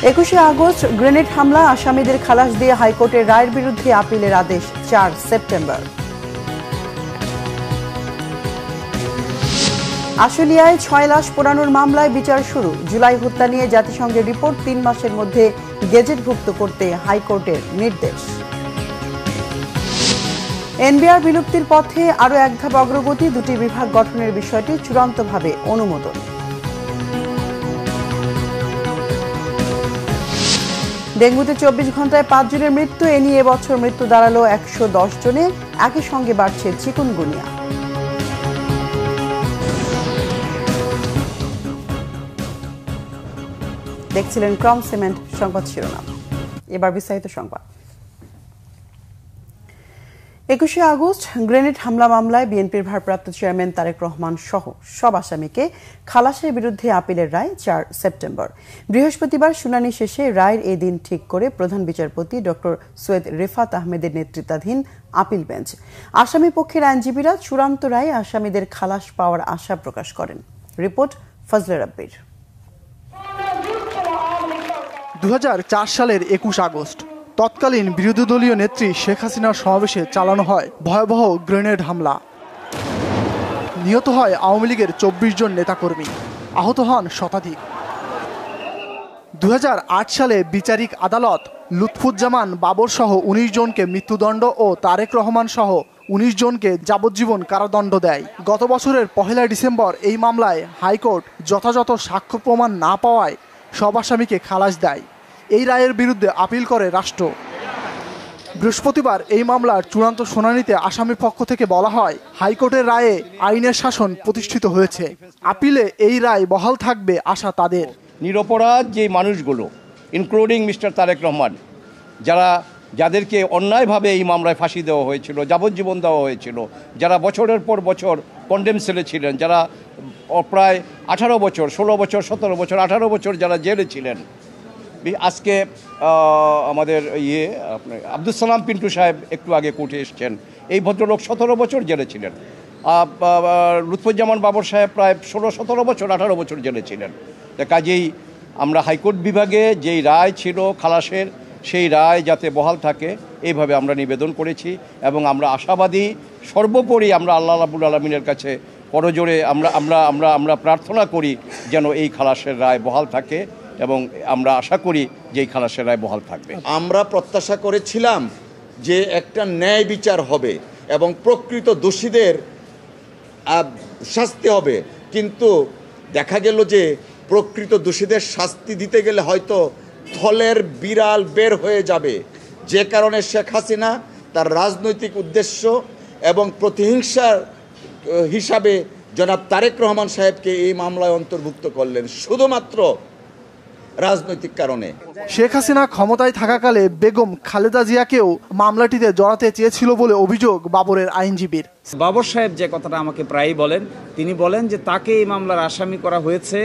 21শে August grenade হামলা, আসামিদের খালাস দিয়ে হাইকোর্টের রায়ের বিরুদ্ধে আপিলের আদেশ 4 সেপ্টেম্বর। আশুলিয়ায় 6 লাশ পোড়ানোর মামলায় বিচার শুরু। জুলাই হত্যা নিয়ে জাতিসংঘের রিপোর্ট 3 মাসের মধ্যে গেজেটভুক্ত করতে হাইকোর্টের নির্দেশ। এনবিআর বিলুপ্তির পথে আরও এক ধাপ অগ্রগতি, 2টি বিভাগ গঠনের বিষয়টি চূড়ান্তভাবে অনুমোদন। ডেঙ্গুতে 24 ঘন্টায় 5 জনের মৃত্যু, এ নিয়ে এবছর মৃত্যু দাঁড়ালো 110 জনে। একই সঙ্গে বাড়ছে চিকুনগুনিয়া। দেখছিলেন ক্রম সিমেন্ট সংবাদ শিরোনাম, এবার বিস্তারিত সংবাদ। 21শে আগস্ট গ্রেনেড হামলা মামলায় বিএনপির ভারপ্রাপ্ত চেয়ারম্যান তারেক রহমান সহ সব আসামিকে খালাসের বিরুদ্ধে আপিলের রায় 4 সেপ্টেম্বর। বৃহস্পতিবার শুনানি শেষে রায়ের এই দিন ঠিক করে প্রধান বিচারপতি ডক্টর সৈয়দ রেফাত আহমেদের নেতৃত্বাধীন আপিল বেঞ্চ। আসামি পক্ষের আইনজীবীরা চূড়ান্ত রায়ে আসামিদের খালাস পাওয়ার আশা প্রকাশ করেন। রিপোর্ট ফজলে রাব্বির। 2004 সালের 21 আগস্ট তৎকালীন বিরোধী দলীয় নেত্রী শেখ হাসিনার সমাবেশে চালানো হয় ভয়াবহ গ্রেনেড হামলা। নিহত হয় আওয়ামী লীগের 24 জন নেতাকর্মী, আহত হন শতাধিক। 2008 সালে বিচারিক আদালত লুৎফুজ্জামান বাবর সহ 19 জনকে মৃত্যুদণ্ড ও তারেক রহমান সহ 19 জনকে যাবজ্জীবন কারাদণ্ড দেয়। গত বছরের 1 ডিসেম্বর এই মামলায় হাইকোর্ট যথাযথ সাক্ষ্য প্রমাণ না পাওয়ায় সব আসামিকে খালাস দেয়। এই রায়ের বিরুদ্ধে আপিল করে রাষ্ট্র। বৃহস্পতিবার এই মামলার চূড়ান্ত শুনানিতে আসামি পক্ষ থেকে বলা হয়, হাইকোর্টের রায়ে আইনের শাসন প্রতিষ্ঠিত হয়েছে। আপিলে এই রায় বহাল থাকবে আশা তাদের। নিরপরাধ যে মানুষগুলো, ইনক্লুডিং মিস্টার তারেক রহমান, যাদেরকে অন্যায়ভাবে এই মামলায় ফাঁসি দেওয়া হয়েছিল, যাবজ্জীবন দেওয়া হয়েছিল, যারা বছরের পর বছর কন্ডেম সেলে ছিলেন, যারা প্রায় 18 বছর, 16 বছর, 17 বছর, 18 বছর যারা জেলে ছিলেন। আজকে আমাদের আব্দুল সালাম পিন্টু সাহেব একটু আগে কোর্টে এসছেন, এই ভদ্রলোক 17 বছর জেলে ছিলেন। লুৎফুজ্জামান বাবর সাহেব প্রায় 16-17 বছর, 18 বছর জেলে ছিলেন। কাজেই আমরা হাইকোর্ট বিভাগে যেই রায় ছিল খালাসের, সেই রায় যাতে বহাল থাকে এইভাবে আমরা নিবেদন করেছি এবং আমরা আশাবাদী। সর্বোপরি আমরা আল্লাহ রাব্বুল আলামিনের কাছে করজোড়ে আমরা প্রার্থনা করি যেন এই খালাসের রায় বহাল থাকে এবং আমরা আশা করি যে এই খালাসের রায় বহাল থাকবে। আমরা প্রত্যাশা করেছিলাম যে একটা ন্যায় বিচার হবে এবং প্রকৃত দোষীদের শাস্তি হবে, কিন্তু দেখা গেল যে প্রকৃত দোষীদের শাস্তি দিতে গেলে হয়তো থলের বিড়াল বের হয়ে যাবে, যে কারণে শেখ হাসিনা তার রাজনৈতিক উদ্দেশ্য এবং প্রতিহিংসার হিসাবে জনাব তারেক রহমান সাহেবকে এই মামলায় অন্তর্ভুক্ত করলেন শুধুমাত্র রাজনৈতিক কারণে। শেখ হাসিনা ক্ষমতায় থাকাকালে বেগম খালেদা জিয়াকেও মামলাটিতে জড়াতে চেয়েছিল বলে অভিযোগ বাবরের আইনজীবীর। বাবর সাহেব যে কথাটা আমাকে প্রায়ই বলেন, তিনি বলেন যে তাকে এই মামলার আসামি করা হয়েছে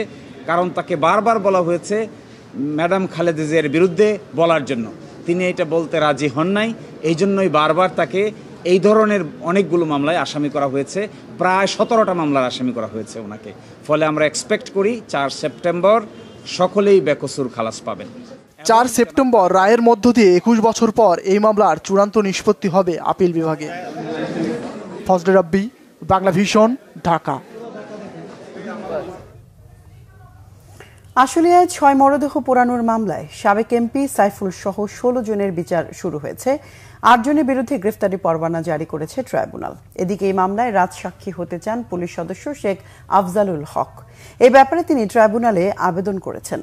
কারণ তাকে বারবার বলা হয়েছে ম্যাডাম খালেদা জিয়ার বিরুদ্ধে বলার জন্য। তিনি এটা বলতে রাজি হন নাই, এই জন্যই বারবার তাকে এই ধরনের অনেকগুলো মামলায় আসামি করা হয়েছে। প্রায় 17টা মামলার আসামি করা হয়েছে ওনাকে। ফলে আমরা এক্সপেক্ট করি 4 সেপ্টেম্বর সকলেই বেকসুর খালাস পাবেন। 4 সেপ্টেম্বর রায়ের মধ্য দিয়ে 21 বছর পর এই মামলার চূড়ান্ত নিষ্পত্তি হবে আপিল বিভাগে। ফজলে রাব্বি, বাংলা ভিশন, ঢাকা। আশুলিয়ায় 6 মরদেহ পোড়ানোর মামলায় সাবেক এমপি সাইফুল সহ 16 জনের বিচার শুরু হয়েছে। 8 জনের বিরুদ্ধে গ্রেফতারি পরোয়ানা জারি করেছে ট্রাইব্যুনাল। এদিকে এই মামলায় রাজসাক্ষী হতে চান পুলিশ সদস্য শেখ আফজালুল হক। এই ব্যাপারে তিনি ট্রাইব্যুনালে আবেদন করেছেন।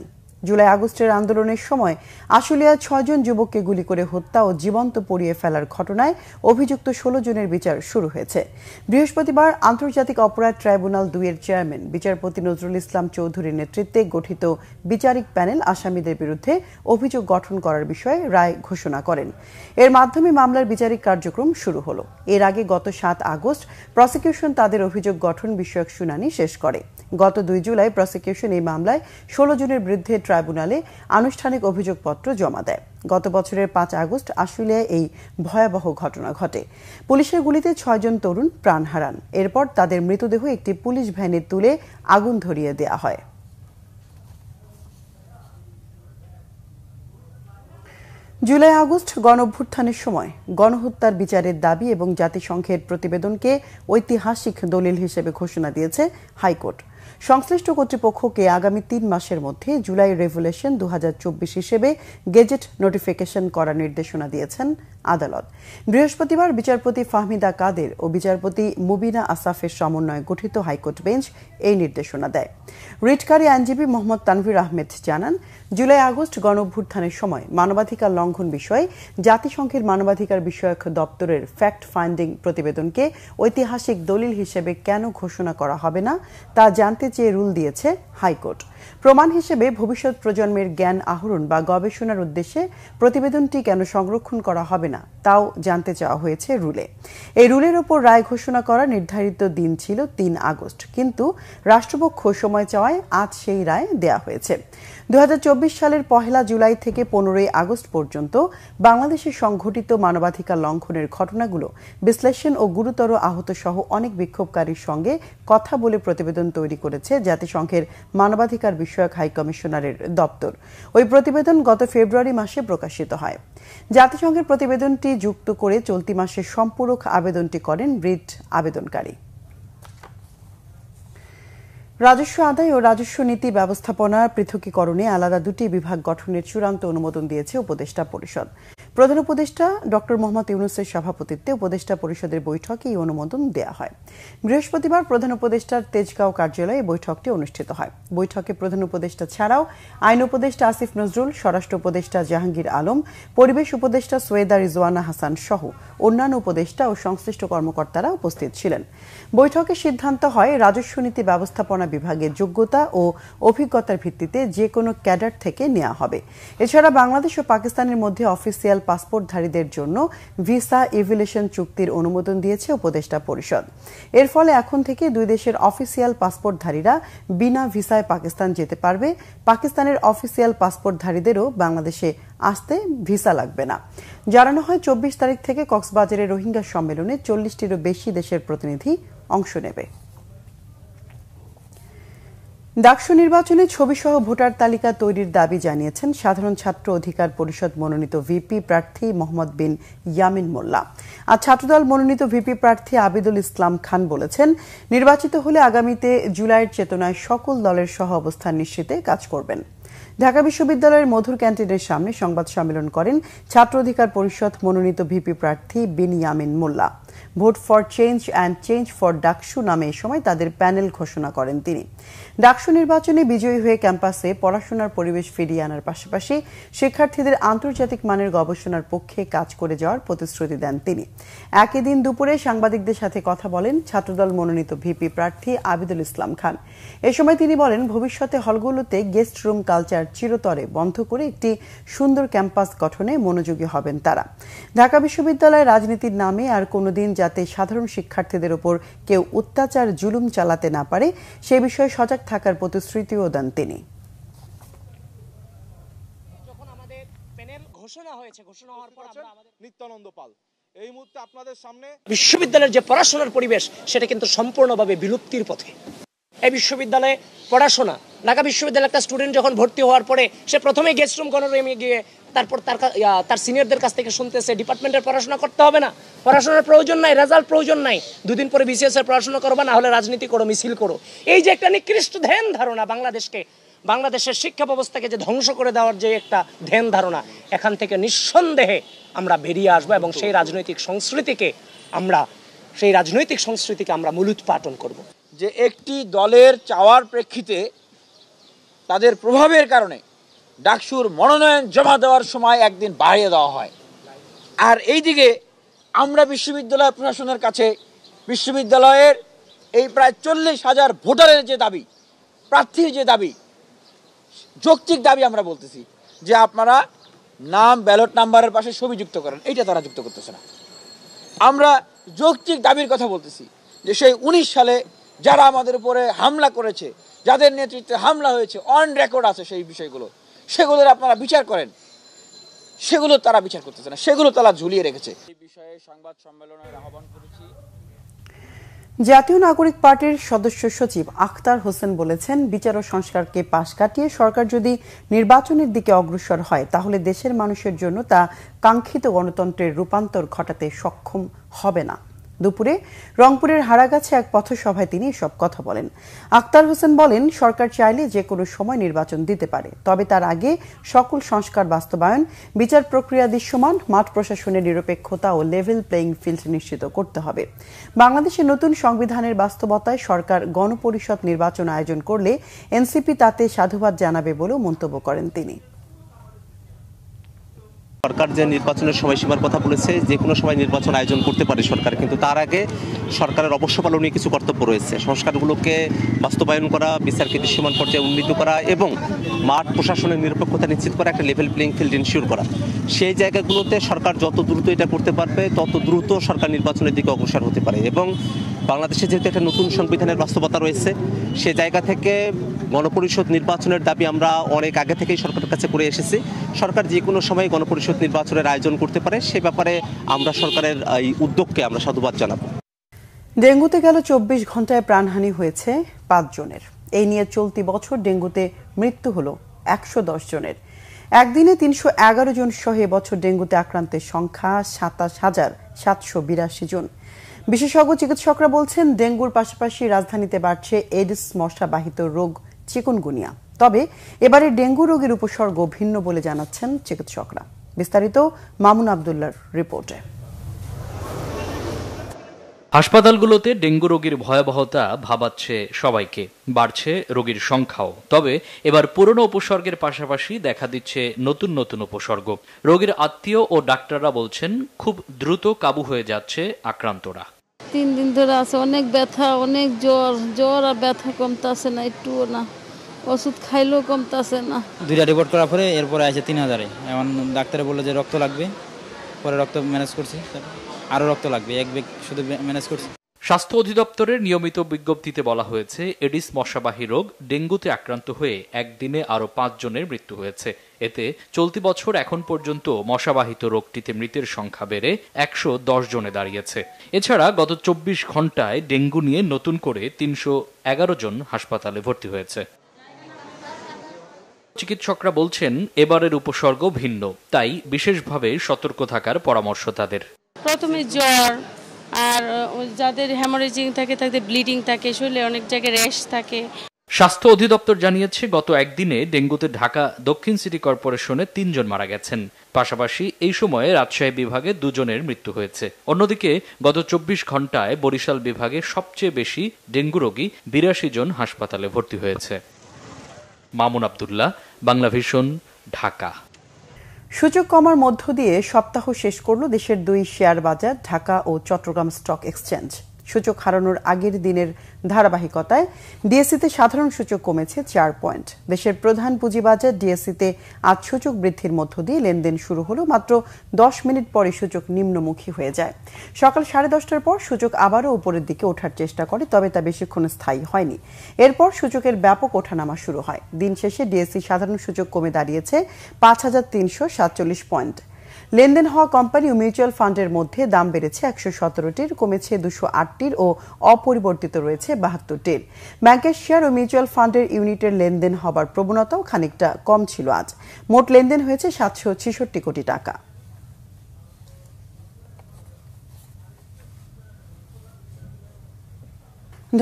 জুলাই আগস্টের আন্দোলনের সময় আশুলিয়ায় 6 জন যুবককে গুলি করে হত্যা ও জীবন্ত পুড়িয়ে ফেলার ঘটনায় অভিযুক্ত 16 জনের বিচার শুরু হয়েছে। বৃহস্পতিবার আন্তর্জাতিক অপরাধ ট্রাইব্যুনাল 2 এর চেয়ারম্যান বিচারপতি নজরুল ইসলাম চৌধুরীর নেতৃত্বে গঠিত বিচারিক প্যানেল আসামিদের বিরুদ্ধে অভিযোগ গঠন করার বিষয়ে রায় ঘোষণা করেন। এর মাধ্যমে মামলার বিচারিক কার্যক্রম শুরু হলো। এর আগে গত 7 আগস্ট প্রসিকিউশন তাদের অভিযোগ গঠন বিষয়ক শুনানি শেষ করে। গত 2 জুলাই প্রসিকিউশন এই মামলায় 16 জনের বিরুদ্ধে ট্রাইব্যুনালে আনুষ্ঠানিক অভিযোগপত্র জমা দেয়। গত বছরের 5 আগস্ট আশুলিয়ায় এই ভয়াবহ ঘটনা ঘটে। পুলিশের গুলিতে 6 জন তরুণ প্রাণ হারান। এরপর তাদের মৃতদেহ একটি পুলিশ ভ্যানে তুলে আগুন ধরিয়ে দেয়া হয়। জুলাই আগস্ট গণঅভ্যুত্থানের সময় গণহত্যার বিচারের দাবি এবং জাতিসংঘের প্রতিবেদনকে ঐতিহাসিক দলিল হিসেবে ঘোষণা দিয়েছে হাইকোর্ট। সংশ্লিষ্ট কর্তৃপক্ষকে আগামী ৩ মাসের মধ্যে জুলাই রেভুলেশন ২০২৪ হিসেবে গেজেট নোটিফিকেশন করার নির্দেশনা দিয়েছেন আদালত। বৃহস্পতিবার বিচারপতি ফাহমিদা কাদের ও বিচারপতি মুবিনা আসাফের সমন্বয়ে গঠিত হাইকোর্ট বেঞ্চ এই নির্দেশনা দেয়। রিটকারী আইনজীবী মোহাম্মদ তানভীর আহমেদ জানান, জুলাই আগস্ট গণঅভ্যুত্থানের সময় মানবাধিকার লঙ্ঘন বিষয়ে জাতিসংঘের মানবাধিকার বিষয়ক দপ্তরের ফ্যাক্ট ফাইন্ডিং প্রতিবেদনকে ঐতিহাসিক দলিল হিসেবে কেন ঘোষণা করা হবে না তা জানতে চেয়ে রুল দিয়েছে হাইকোর্ট। প্রমাণ হিসেবে ভবিষ্যৎ প্রজন্মের জ্ঞান আহরণ বা গবেষণার উদ্দেশ্যে প্রতিবেদনটি কেন সংরক্ষণ করা হবে না তাও জানতে চাওয়া হয়েছে রুলে। এই রুলের ওপর রায় ঘোষণা করার নির্ধারিত দিন ছিল ৩ আগস্ট, কিন্তু রাষ্ট্রপক্ষ সময় চাওয়ায় আজ সেই রায় দেয়া হয়েছে। ২০২৪ সালের ১ জুলাই থেকে ১৫ আগস্ট পর্যন্ত বাংলাদেশে সংঘটিত মানবাধিকার লঙ্ঘনের ঘটনাগুলো বিশ্লেষণ ও গুরুতর আহত সহ অনেক বিক্ষোভকারীর সঙ্গে কথা বলে প্রতিবেদন তৈরি করেছে জাতিসংঘের মানবাধিকার বিষয়ক হাই কমিশনারের দপ্তর। ওই প্রতিবেদন গত ফেব্রুয়ারি মাসে প্রকাশিত হয়। জাতিসংঘের প্রতিবেদনটি যুক্ত করে চলতি মাসে সম্পূরক আবেদনটি করেন রিট আবেদনকারী। রাজস্ব আদায় ও রাজস্ব নীতি ব্যবস্থাপনা পৃথকীকরণে আলাদা দুটি বিভাগ গঠনের চূড়ান্ত অনুমোদন দিয়েছে উপদেষ্টা পরিষদ। প্রধান উপদেষ্টা ডক্টর মোহাম্মদ ইউনূসের সভাপতিত্বে উপদেষ্টা পরিষদের বৈঠকে এই অনুমোদন দেওয়া হয়। বৃহস্পতিবার প্রধান উপদেষ্টার তেজগাঁও কার্যালয়ে বৈঠকটি অনুষ্ঠিত হয়। বৈঠকে প্রধান উপদেষ্টা ছাড়াও আইন উপদেষ্টা আসিফ নজরুল, স্বরাষ্ট্র উপদেষ্টা জাহাঙ্গীর আলম, পরিবেশ উপদেষ্টা সৈয়দা রিজওয়ানা হাসান সহ অন্যান্য উপদেষ্টা ও সংশ্লিষ্ট কর্মকর্তারা উপস্থিত ছিলেন। বৈঠকে সিদ্ধান্ত হয় রাজস্ব নীতি ব্যবস্থাপনা বিভাগের যোগ্যতা ও অভিজ্ঞতার ভিত্তিতে যে কোনো ক্যাডার থেকে নেওয়া হবে। এছাড়া বাংলাদেশ ও পাকিস্তানের মধ্যে অফিসিয়াল পাসপোর্টধারীদের জন্য ভিসা এভিলেশন চুক্তির অনুমোদন দিয়েছে উপদেষ্টা পরিষদ। এর ফলে এখন থেকে দুই দেশের অফিসিয়াল পাসপোর্টধারীরা বিনা ভিসায় পাকিস্তান যেতে পারবে। পাকিস্তানের অফিসিয়াল পাসপোর্টধারীদেরও বাংলাদেশে আসতে ভিসা লাগবে না। জানানো হয় ২৪ তারিখ থেকে কক্সবাজারের রোহিঙ্গা সম্মেলনে ৪০টিরও বেশি দেশের প্রতিনিধি অংশ নেবে। ডাকসু নির্বাচনে ছবিসহ ভোটার তালিকা তৈরির দাবি জানিয়েছেন সাধারণ ছাত্র অধিকার পরিষদ মনোনীত ভিপি প্রার্থী মোহাম্মদ বিন ইয়ামিন মোল্লা। আর ছাত্রদল মনোনীত ভিপি প্রার্থী আবিদুল ইসলাম খান বলেছেন, নির্বাচিত হলে আগামীতে জুলাইয়ের চেতনায় সকল দলের সহ অবস্থান নিশ্চিতে কাজ করবেন। ঢাকা বিশ্ববিদ্যালয়ের মধুর ক্যান্টিনের সামনে সংবাদ সম্মেলন করেন ছাত্র অধিকার পরিষদ মনোনীত ভিপি প্রার্থী Bin Yamin Mollah. Vote for change and change for DUCSU নামে এ সময় তাদের প্যানেল ঘোষণা করেন তিনি। ডাকসু নির্বাচনে বিজয়ী হয়ে ক্যাম্পাসে পড়াশোনার পরিবেশ ফিরিয়ে আনার পাশাপাশি শিক্ষার্থীদের আন্তর্জাতিক মানের গবেষণার পক্ষে কাজ করে যাওয়ার প্রতিশ্রুতি দেন তিনি। একই দিন দুপুরে সাংবাদিকদের সাথে কথা বলেন ছাত্রদল মনোনীত ভিপি প্রার্থী আবিদুল ইসলাম খান। এ সময় তিনি বলেন, ভবিষ্যতে হলগুলোতে গেস্ট রুম কালচার চিরতরে বন্ধ করে একটি সুন্দর ক্যাম্পাস গঠনে মনোযোগী হবেন তারা। ঢাকা বিশ্ববিদ্যালয়ের রাজনীতির নামে আর কোনোদিন যাতে সাধারণ শিক্ষার্থীদের উপর কেউ অত্যাচার জুলুম চালাতে না পারে সে বিষয়ে সজাগ থাকার প্রতিশ্রুতিও দেন তিনি। যখন আমাদের প্যানেল ঘোষণা হয়েছে, ঘোষণা হওয়ার পর আমরা আমাদের নিত্যানন্দ পাল এই মুহূর্তে আপনাদের সামনে বিশ্ববিদ্যালয়ের যে পড়াশোনার পরিবেশ সেটা কিন্তু সম্পূর্ণভাবে বিলুপ্তির পথে। এই বিশ্ববিদ্যালয়ে পড়াশোনা, ঢাকা বিশ্ববিদ্যালয়ের একটা স্টুডেন্ট যখন ভর্তি হওয়ার পরে সে প্রথমে গেস্ট রুম গণরুমে গিয়ে তারপর তার সিনিয়রদের কাছ থেকে শুনতেছে ডিপার্টমেন্টের পড়াশোনা করতে হবে না, পড়াশোনার প্রয়োজন নাই, রেজাল্ট প্রয়োজন নাই, দুদিন পরে বিসিএস এর পড়াশোনা করবা, না হলে রাজনীতি করো, মিছিল করো। এই যে একটা নিকৃষ্ট ধ্যান ধারণা, বাংলাদেশের শিক্ষা ব্যবস্থাকে যে ধ্বংস করে দেওয়ার যে একটা ধ্যান ধারণা, এখান থেকে নিঃসন্দেহে আমরা বেরিয়ে আসবো এবং সেই রাজনৈতিক সংস্কৃতিকে আমরা মূলোৎপাটন করব। যে একটি দলের চাওয়ার প্রেক্ষিতে তাদের প্রভাবের কারণে ডাকসুর মনোনয়ন জমা দেওয়ার সময় একদিন বাড়িয়ে দেওয়া হয়। আর এইদিকে আমরা বিশ্ববিদ্যালয় প্রশাসনের কাছে বিশ্ববিদ্যালয়ের এই প্রায় 40,000 ভোটারের যে দাবি, প্রার্থীর যে দাবি, যৌক্তিক দাবি আমরা বলতেছি যে আপনারা নাম ব্যালট নাম্বারের পাশে ছবি যুক্ত করেন, এইটা তারা যুক্ত করতেছে না। আমরা যৌক্তিক দাবির কথা বলতেছি যে সেই 19 সালে যারা আমাদের উপরে হামলা করেছে, যাদের নেতৃত্বে হামলা হয়েছে, অন রেকর্ড আছে সেই বিষয়গুলো, সেগুলোর আপনারা বিচার করেন, সেগুলো তারা বিচার করতেছে না, সেগুলো তারা ঝুলিয়ে রেখেছে। এই বিষয়ে সংবাদ সম্মেলনের আহ্বান করেছি। জাতীয় নাগরিক পার্টির সদস্য সচিব আখতার হোসেন বলেছেন, বিচার ও সংস্কারকে পাশ কাটিয়ে সরকার যদি নির্বাচনের দিকে অগ্রসর হয় তাহলে দেশের মানুষের জন্য তা কাঙ্ক্ষিত গণতন্ত্রের রূপান্তর ঘটাতে সক্ষম হবে না। দুপুরে রংপুরের হারাগাছে এক পথসভায় তিনি এসব কথা বলেন। আখতার হোসেন বলেন, সরকার চাইলে যে কোনো সময় নির্বাচন দিতে পারে, তবে তার আগে সকল সংস্কার বাস্তবায়ন, বিচার প্রক্রিয়া দৃশ্যমান, মাঠ প্রশাসনের নিরপেক্ষতা ও লেভেল প্লেইং ফিল্ড নিশ্চিত করতে হবে। বাংলাদেশের নতুন সংবিধানের বাস্তবতায় সরকার গণপরিষদ নির্বাচন আয়োজন করলে এনসিপি তাতে সাধুবাদ জানাবে বলেও মন্তব্য করেন তিনি। সরকার যে নির্বাচনের সময়সীমার কথা বলেছে, যে কোনো সময় নির্বাচন আয়োজন করতে পারে সরকার, কিন্তু তার আগে সরকারের অবশ্য পালনীয় কিছু কর্তব্য রয়েছে। সংস্কারগুলোকে বাস্তবায়ন করা, বিচারকে দৃশ্যমান পর্যায়ে উন্নীত করা এবং মাঠ প্রশাসনের নিরপেক্ষতা নিশ্চিত করা, একটা লেভেল প্লেইং ফিল্ড ইনশিওর করা। সেই জায়গাগুলোতে সরকার যত দ্রুত এটা করতে পারবে তত দ্রুত সরকার নির্বাচনের দিকে অগ্রসর হতে পারে। এবং বাংলাদেশে যেহেতু একটা নতুন সংবিধানের বাস্তবতা রয়েছে, সে জায়গা থেকে গণপরিষদ নির্বাচনের দাবি আমরা অনেক আগে থেকেই সরকারের কাছে করে এসেছি। সরকার যে কোনো সময় গণপরিষদ নির্বাচনের আয়োজন করতে পারে, সে ব্যাপারে আমরা সরকারের এই উদ্যোগকে আমরা সাধুবাদ জানাবো। ডেঙ্গুতে গেল 24 ঘন্টায় প্রাণহানি হয়েছে 5 জনের। এই নিয়ে চলতি বছর ডেঙ্গুতে মৃত্যু হলো 110 জনের। একদিনে 311 জন সহ এবছর ডেঙ্গুতে আক্রান্তের সংখ্যা 27,782 জন। বিশেষজ্ঞ চিকিৎসকরা বলছেন, ডেঙ্গুর পাশাপাশি রাজধানীতে বাড়ছে এডিস মশাবাহিত রোগ চিকুনগুনিয়া। তবে এবারে ডেঙ্গু রোগের উপসর্গ ভিন্ন বলে জানাচ্ছেন চিকিৎসকরা। বিস্তারিত মামুন আব্দুল্লাহর রিপোর্টে। হাসপাতালগুলোতে ডেঙ্গু রোগীর ভয়াবহতা ভাবাচ্ছে সবাইকে, বাড়ছে রোগীর সংখ্যাও। তবে এবার পুরনো উপসর্গের পাশাপাশি দেখা দিচ্ছে নতুন নতুন উপসর্গ। রোগীর আত্মীয় ও ডাক্তাররা বলছেন, খুব দ্রুত কাবু হয়ে যাচ্ছে আক্রান্তরা। 3 দিন ধরে আছে, অনেক ব্যথা, অনেক জ্বর আর ব্যথা কমতেছে না, একটুও না। ওষুধ খাইলেও কমতেছে না। 2টা রিপোর্ট করার পরে এরপরে আছে 3000-এ। এখন ডাক্তারে বললো যে রক্ত লাগবে, পরে রক্ত ম্যানেজ করছি, আরও রক্ত লাগবে, 1 ব্যাগ শুধু ম্যানেজ করছি। স্বাস্থ্য অধিদপ্তরের নিয়মিত বিজ্ঞপ্তিতে বলা হয়েছে, এডিস মশাবাহী রোগ ডেঙ্গুতে আক্রান্ত হয়ে একদিনে আরও 5 জনের মৃত্যু হয়েছে। এতে চলতি বছর এখন পর্যন্ত মশাবাহিত রোগটিতে মৃতের সংখ্যা বেড়ে 110 জনে দাঁড়িয়েছে। এছাড়া গত 24 ঘন্টায় ডেঙ্গু নিয়ে নতুন করে 311 জন হাসপাতালে ভর্তি হয়েছে। চিকিৎসকরা বলছেন, এবারের উপসর্গ ভিন্ন, তাই বিশেষভাবে সতর্ক থাকার পরামর্শ তাদের। প্রথমে জ্বর, আর যাদের হ্যামোরেজিং থাকে, তাদের ব্লিডিং থাকে, শরীরে অনেক জায়গায় র্যাশ থাকে। স্বাস্থ্য অধিদপ্তর জানিয়েছে, গত একদিনে ডেঙ্গুতে ঢাকা দক্ষিণ সিটি কর্পোরেশনে 3 জন মারা গেছেন। পাশাপাশি এই সময়ে রাজশাহী বিভাগে 2 জনের মৃত্যু হয়েছে। অন্যদিকে গত 24 ঘন্টায় বরিশাল বিভাগে সবচেয়ে বেশি ডেঙ্গু রোগী 82 জন হাসপাতালে ভর্তি হয়েছে। মামুন আব্দুল্লাহ, বাংলা ভিশন, ঢাকা। সূচক কমার মধ্য দিয়ে সপ্তাহ শেষ করল দেশের 2 শেয়ার বাজার, ঢাকা ও চট্টগ্রাম স্টক এক্সচেঞ্জ। সূচক হারানোর আগের দিনের ধারাবাহিকতায় ডিএসসিতে সাধারণ সূচক কমেছে 4 পয়েন্ট। দেশের প্রধান পুঁজিবাজার ডিএসসিতে আজ সূচক বৃদ্ধির মধ্য দিয়ে লেনদেন শুরু হলো। মাত্র 10 মিনিট পরে সূচক নিম্নমুখী হয়ে যায়। সকাল 10:30টার পর সূচক আবারও উপরের দিকে ওঠার চেষ্টা করে, তবে তা বেশিক্ষণ স্থায়ী হয়নি। এরপর সূচকের ব্যাপক ওঠানামা শুরু হয়। দিন শেষে ডিএসসি সাধারণ সূচক কমে দাঁড়িয়েছে 5347 পয়েন্ট। লেনদেন হওয়া কোম্পানি ও মিউচুয়াল ফান্ডের মধ্যে দাম বেড়েছে 117টির, কমেছে 208টির ও অপরিবর্তিত রয়েছে 72টির। ব্যাংকের শেয়ার ও মিউচুয়াল ফান্ডের ইউনিটের লেনদেন হবার প্রবণতাও খানিকটা কম ছিল আজ। মোট লেনদেন হয়েছে 766 কোটি টাকা।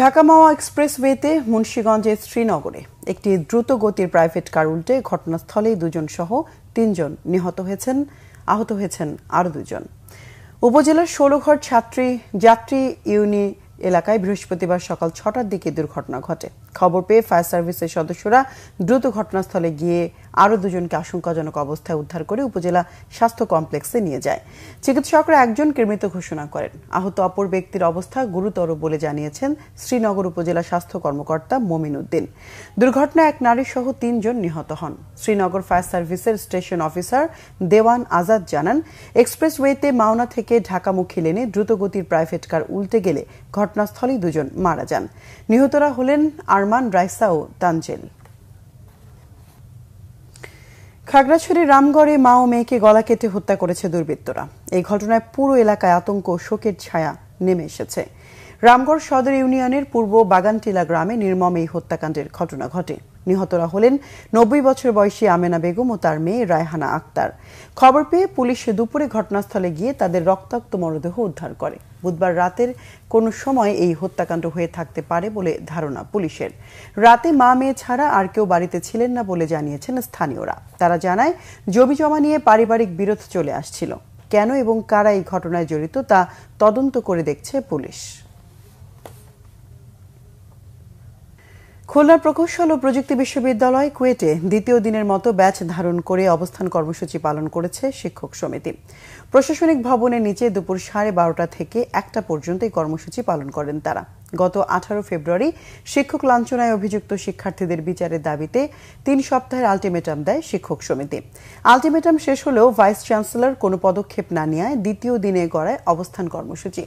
ঢাকা মাওয়া এক্সপ্রেসওয়েতে মুন্সিগঞ্জের শ্রীনগরে একটি দ্রুত গতির প্রাইভেট কার উল্টে ঘটনাস্থলেই 2 জন সহ 3 জন আহত হয়েছেন আরও 2 জন। উপজেলার 16 ঘর যাত্রী ইউনি এলাকায় বৃহস্পতিবার সকাল 6টার দিকে দুর্ঘটনা ঘটে। খবর পেয়ে ফায়ার সার্ভিসের সদস্যরা দ্রুত ঘটনাস্থলে গিয়ে আরও 2 জনকে আশঙ্কাজনক অবস্থায় উদ্ধার করে উপজেলা স্বাস্থ্য কমপ্লেক্সে নিয়ে যায়। চিকিৎসকরা 1 জনকে মৃত ঘোষণা করেন। আহত অপর ব্যক্তির অবস্থা গুরুতর বলে জানিয়েছেন শ্রীনগর উপজেলা স্বাস্থ্য কর্মকর্তা মমিন উদ্দিন। দুর্ঘটনায় 1 নারী সহ 3 জন নিহত হন। শ্রীনগর ফায়ার সার্ভিসের স্টেশন অফিসার দেওয়ান আজাদ জানান, এক্সপ্রেসওয়েতে মাওনা থেকে ঢাকামুখী লেনে দ্রুতগতির প্রাইভেট কার উল্টে গেলে ঘটনাস্থলেই 2 জন মারা যান। নিহতরা হলেন আরমান, রাইসা ও তানজেল। খাগড়াছড়ির রামগড়ে মা ও মেয়েকে গলা কেটে হত্যা করেছে দুর্বৃত্তরা। এই ঘটনায় পুরো এলাকায় আতঙ্ক ও শোকের ছায়া নেমে এসেছে। রামগড় সদর ইউনিয়নের পূর্ব বাগানটিলা গ্রামে নির্মম এই হত্যাকাণ্ডের ঘটনা ঘটে। নিহতরা হলেন 90 বছর বয়সী আমেনা বেগম ও তার মেয়ে রায়হানা আক্তার। খবর পেয়ে পুলিশ দুপুরে ঘটনাস্থলে গিয়ে তাদের রক্তাক্ত মরদেহ উদ্ধার করে। বুধবার রাতের কোনো সময় এই হত্যাকাণ্ড হয়ে থাকতে পারে বলে ধারণা পুলিশের। রাতে মা মেয়ে ছাড়া আর কেউ বাড়িতে ছিলেন না বলে জানিয়েছেন স্থানীয়রা। তারা জানায় জমি জমা নিয়ে পারিবারিক বিরোধ চলে আসছিল। কেন এবং কারা এই ঘটনায় জড়িত তা তদন্ত করে দেখছে পুলিশ। খুলনা প্রকৌশল ও প্রযুক্তি বিশ্ববিদ্যালয় কুয়েটে দ্বিতীয় দিনের মতো ব্যাচ ধারণ করে অবস্থান কর্মসূচি পালন করেছে শিক্ষক সমিতি। প্রশাসনিক ভবনের নিচে দুপুর 12:30 থেকে 1টা পর্যন্ত এই কর্মসূচি পালন করেন তারা। গত 18 ফেব্রুয়ারি শিক্ষক লাঞ্ছনায় অভিযুক্ত শিক্ষার্থীদের বিচারের দাবিতে 3 সপ্তাহের আলটিমেটাম দেয় শিক্ষক সমিতি। আলটিমেটাম শেষ হলেও ভাইস চ্যান্সেলর কোনো পদক্ষেপ না নেওয়ায় দ্বিতীয় দিনে গড়ায় অবস্থান কর্মসূচি।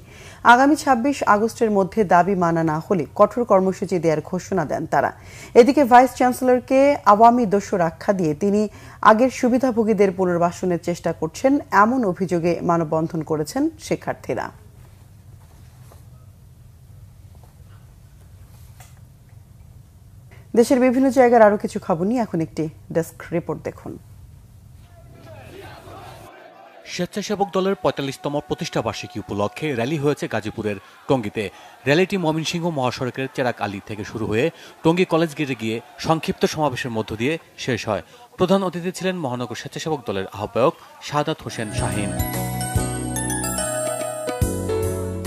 আগামী 26 আগস্টের মধ্যে দাবি মানা না হলে কঠোর কর্মসূচি দেওয়ার ঘোষণা দেন তারা। এদিকে ভাইস চ্যান্সেলরকে আওয়ামী দস্যুর আখ্যা দিয়ে তিনি আগের সুবিধাভোগীদের পুনর্বাসনের চেষ্টা করছেন এমন অভিযোগে মানববন্ধন করেছেন শিক্ষার্থীরা। দেশের বিভিন্ন জায়গার আরো কিছু খবর নিয়ে এখন একটি ডেস্ক রিপোর্ট দেখুন। স্বেচ্ছাসেবক দলের ৪৫তম প্রতিষ্ঠা বার্ষিকী উপলক্ষে র্যালি হয়েছে গাজীপুরের টঙ্গীতে। র্যালিটি ময়মনসিংহ মহাসড়কের চেরাক আলী থেকে শুরু হয়ে টঙ্গী কলেজ গেটে গিয়ে সংক্ষিপ্ত সমাবেশের মধ্য দিয়ে শেষ হয়। প্রধান অতিথি ছিলেন মহানগর স্বেচ্ছাসেবক দলের আহ্বায়ক শাহাদাত হোসেন শাহীন।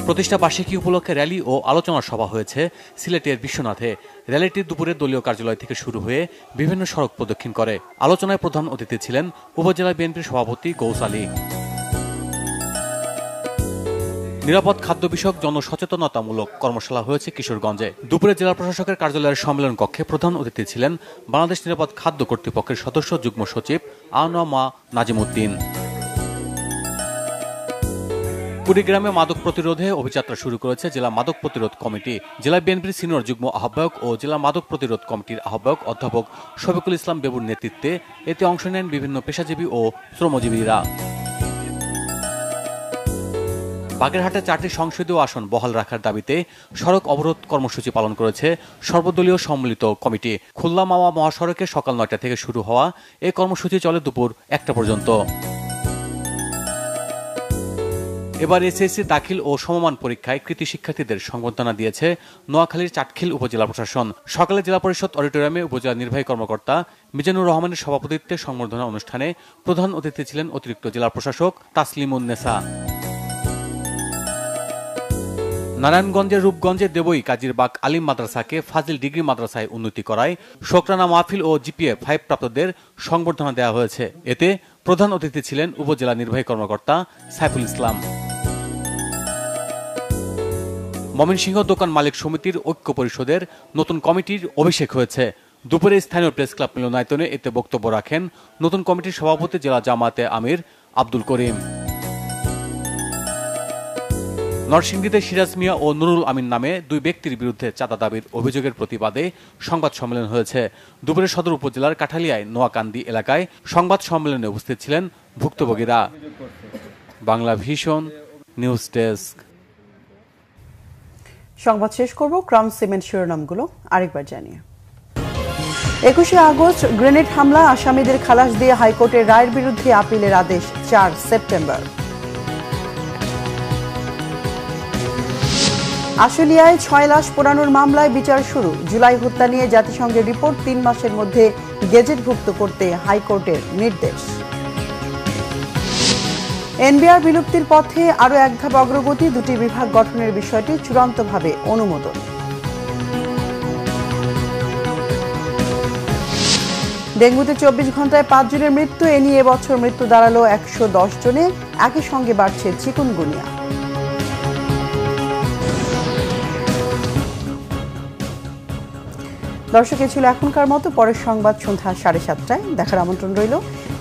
প্রতিষ্ঠা বার্ষিকী উপলক্ষে র্যালি ও আলোচনা সভা হয়েছে সিলেটের বিশ্বনাথে। র্যালিটি দুপুরে দলীয় কার্যালয় থেকে শুরু হয়ে বিভিন্ন সড়ক প্রদক্ষিণ করে। আলোচনায় প্রধান অতিথি ছিলেন উপজেলা বিএনপির সভাপতি গৌস আলী। নিরাপদ খাদ্য বিষয়ক জনসচেতনতামূলক কর্মশালা হয়েছে কিশোরগঞ্জে। দুপুরে জেলা প্রশাসকের কার্যালয়ের সম্মেলন কক্ষে প্রধান অতিথি ছিলেন বাংলাদেশ নিরাপদ খাদ্য কর্তৃপক্ষের সদস্য যুগ্ম সচিব আনোয়ামা নাজিমুদ্দিন। কুড়িগ্রামে মাদক প্রতিরোধে অভিযাত্রা শুরু করেছে জেলা মাদক প্রতিরোধ কমিটি। জেলা বিএনপির সিনিয়র যুগ্ম আহ্বায়ক ও জেলা মাদক প্রতিরোধ কমিটির আহ্বায়ক অধ্যাপক শফিকুল ইসলাম বেবুর নেতৃত্বে এতে অংশ নেন বিভিন্ন পেশাজীবী ও শ্রমজীবীরা। বাগেরহাটে 4টি সংসদীয় আসন বহাল রাখার দাবিতে সড়ক অবরোধ কর্মসূচি পালন করেছে সর্বদলীয় সম্মিলিত কমিটি। খুলনা মাওয়া মহাসড়কে সকাল 9টা থেকে শুরু হওয়া এই কর্মসূচি চলে দুপুর 1টা পর্যন্ত। এবার এসএসসি দাখিল ও সমমান পরীক্ষায় কৃতী শিক্ষার্থীদের সংবর্ধনা দিয়েছে নোয়াখালীর চাটখিল উপজেলা প্রশাসন। সকালে জেলা পরিষদ অডিটোরিয়ামে উপজেলা নির্বাহী কর্মকর্তা মিজানুর রহমানের সভাপতিত্বে সংবর্ধনা অনুষ্ঠানে প্রধান অতিথি ছিলেন অতিরিক্ত জেলা প্রশাসক তাসলিমুন নেসা। নারায়ণগঞ্জের রূপগঞ্জে দেবই কাজীরবাগ আলিম মাদ্রাসাকে ফাজিল ডিগ্রি মাদ্রাসায় উন্নতি করায় শোকরানা মাহফিল ও জিপিএ 5 প্রাপ্তদের সংবর্ধনা দেওয়া হয়েছে। এতে প্রধান অতিথি ছিলেন উপজেলা নির্বাহী কর্মকর্তা সাইফুল ইসলাম। ময়মনসিংহ দোকান মালিক সমিতির ঐক্য পরিষদের নতুন কমিটির অভিষেক হয়েছে। দুপুরে স্থানীয় প্রেস ক্লাব মিলনায়তনে এতে বক্তব্য রাখেন নতুন কমিটির সভাপতি জেলা জামায়াতে আমির আব্দুল করিম। নরসিংদীতে সিরাজ মিয়া ও নুরুল আমিন নামে 2 ব্যক্তির বিরুদ্ধে চাঁদা দাবির অভিযোগের প্রতিবাদে সংবাদ সম্মেলন হয়েছে। দুপুরে সদর উপজেলার কাঠালিয়ায় নোয়াকান্দি এলাকায় সংবাদ সম্মেলনে উপস্থিত ছিলেন ভুক্তভোগীরা। Bangla vision news desk. সংবাদ শেষ করব ক্রাউন সিমেন্ট শিরোনামগুলো আরেকবার জানিয়ে। 21শে আগস্ট গ্রেনেড হামলা আসামিদের খালাস দিয়ে হাইকোর্টের রায়ের বিরুদ্ধে আপিলের আদেশ 4 সেপ্টেম্বর। আশুলিয়ায় 6 লাশ পোড়ানোর মামলায় বিচার শুরু। জুলাই হত্যা নিয়ে জাতিসংঘের রিপোর্ট 3 মাসের মধ্যে গেজেটভুক্ত করতে হাইকোর্টের নির্দেশ। এনবিআর বিলুপ্তির পথে আরও এক ধাপ অগ্রগতি, 2টি বিভাগ গঠনের বিষয়টি চূড়ান্তভাবে অনুমোদন। ডেঙ্গুতে 24 ঘন্টায় 5 জনের মৃত্যু, এ নিয়ে এবছর মৃত্যু দাঁড়ালো 110 জনে। একই সঙ্গে বাড়ছে চিকুনগুনিয়া। দর্শক, এ ছিল এখনকার মতো। পরের সংবাদ সন্ধ্যা 7:30টায় দেখার আমন্ত্রণ রইল।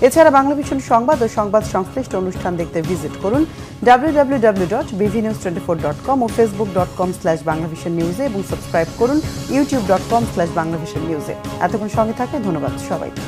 এছাড়া বাংলা ভিশন সংবাদ ও সংবাদ সংশ্লিষ্ট অনুষ্ঠান দেখতে ভিজিট করুন www.bvnews24.com ও facebook.com/banglavisionnews এবং সাবস্ক্রাইব করুন youtube.com/banglavisionnews। এতক্ষণ সঙ্গে থাকে ধন্যবাদ সবাইকে।